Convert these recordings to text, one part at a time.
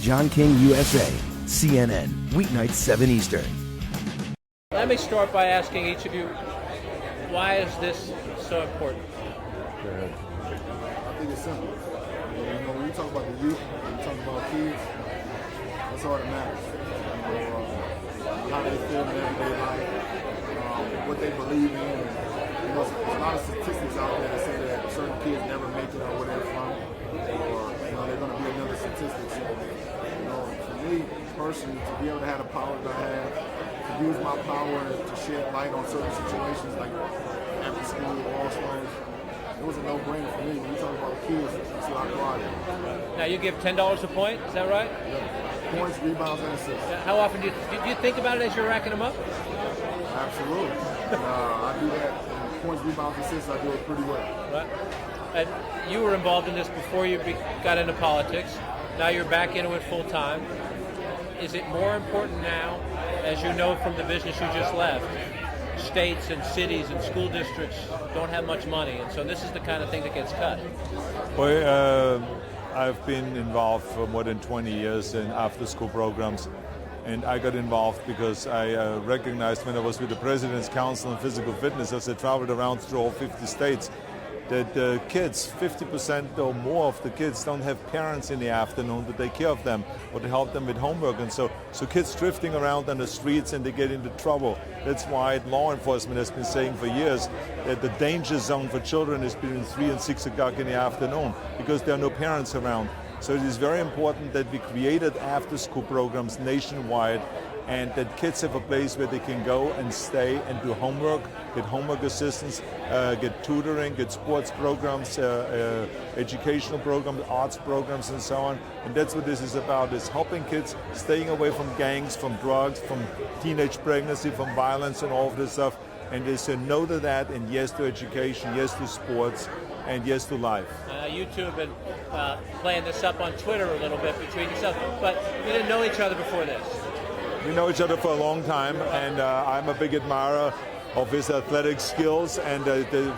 John King USA, CNN, weeknights 7 Eastern. Let me start by asking each of you, why is this so important? I think it's simple. When you talk about the youth, when you talk about kids, that's all that matters. How they feel in everyday life, what they believe in. And, there's a lot of statistics out there that say that certain kids never make it out where they're from, or they're going to be another statistic. So, for me personally, to be able to have the power that I have, to use my power to shed light on certain situations like after school, all sports, it was a no-brainer for me. When you talk about kids, it's a lot harder. Now you give $10 a point, is that right? Yeah. Points, rebounds, and assists. How often do you think about it as you're racking them up? Absolutely. I do that. Points, rebounds, assists, I do it pretty well. Right. And you were involved in this before you got into politics. Now you're back into it full time. Is it more important now, as you know from the business you just left, states and cities and school districts don't have much money, and so this is the kind of thing that gets cut? Well, I've been involved for more than 20 years in after-school programs, and I got involved because I recognized when I was with the President's Council on Physical Fitness, as I traveled around through all 50 states, that the kids, 50% or more of the kids, don't have parents in the afternoon to take care of them or to help them with homework. And so kids drifting around on the streets and they get into trouble. That's why law enforcement has been saying for years that the danger zone for children is between 3 and 6 o'clock in the afternoon because there are no parents around. So it is very important that we created after-school programs nationwide and that kids have a place where they can go and stay and do homework, get homework assistance, get tutoring, get sports programs, educational programs, arts programs, and so on. And that's what this is about, is helping kids staying away from gangs, from drugs, from teenage pregnancy, from violence and all of this stuff. And they say no to that and yes to education, yes to sports, and yes to life. You two have been playing this up on Twitter a little bit between yourselves, but you didn't know each other before this. We know each other for a long time, and I'm a big admirer of his athletic skills and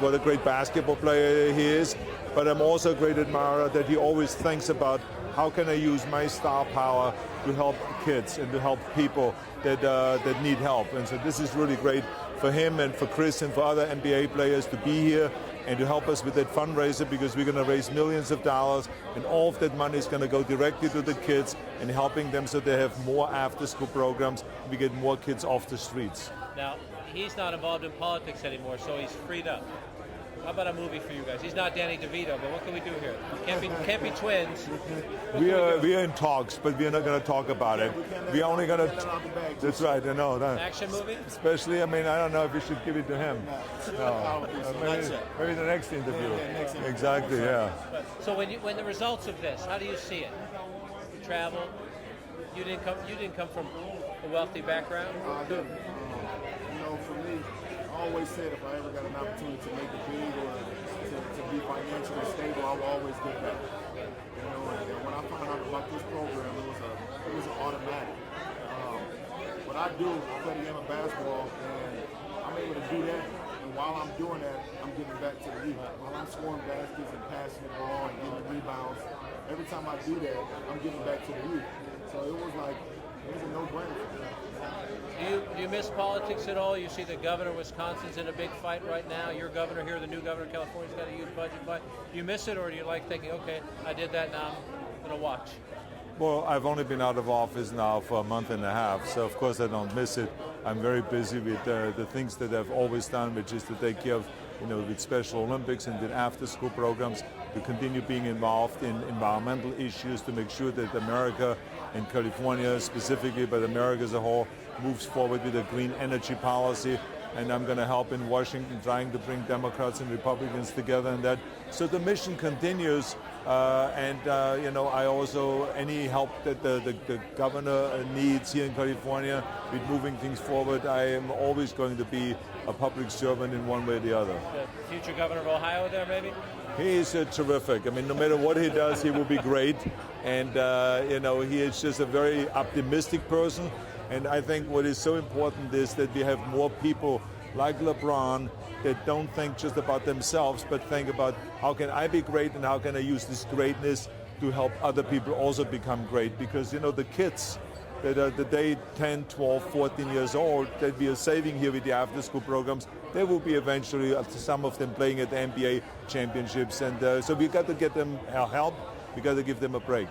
what a great basketball player he is. But I'm also a great admirer that he always thinks about how can I use my star power to help kids and to help people that need help. And so this is really great for him and for Chris and for other NBA players to be here and to help us with that fundraiser, because we're going to raise millions of dollars, and all of that money is going to go directly to the kids and helping them so they have more after-school programs. We get more kids off the streets. Now, he's not involved in politics anymore, so he's freed up. How about a movie for you guys? He's not Danny DeVito, but what can we do here? Can't be twins. We are in talks, but we're not going to talk about it. We're only going to. That's right. I know. Action movie? Especially, I don't know if we should give it to him. No. Maybe the next interview. Exactly. Yeah. So when the results of this, how do you see it? You travel. You didn't come from a wealthy background. For me, I always said if I ever got an opportunity to make it big or to be financially stable, I will always give back. And when I found out about this program, it was an automatic. What I do, I play the game of basketball, and I'm able to do that. And while I'm doing that, I'm giving back to the youth. While I'm scoring baskets and passing the ball and getting rebounds, every time I do that, I'm giving back to the youth. So it was a no-brainer. Do you miss politics at all? You see the governor of Wisconsin's in a big fight right now. Your governor here, the new governor of California's got a huge budget fight. Do you miss it, or do you like thinking, okay, I did that, now I'm going to watch? Well, I've only been out of office now for a month and a half, so of course I don't miss it. I'm very busy with the things that I've always done, which is to take care of, with Special Olympics and with after-school programs, to continue being involved in environmental issues, to make sure that America and California specifically, but America as a whole, moves forward with a green energy policy. And I'm going to help in Washington trying to bring Democrats and Republicans together in that. So the mission continues, I also, any help that the governor needs here in California with moving things forward, I am always going to be a public servant in one way or the other. The future governor of Ohio there, maybe? He is terrific. No matter what he does, he will be great. And, he is just a very optimistic person. And I think what is so important is that we have more people like LeBron that don't think just about themselves, but think about how can I be great and how can I use this greatness to help other people also become great. Because, you know, the kids that are the day 10, 12, 14 years old that we are saving here with the after-school programs, they will be eventually, some of them playing at the NBA championships. And so we got to get them help. We got to give them a break.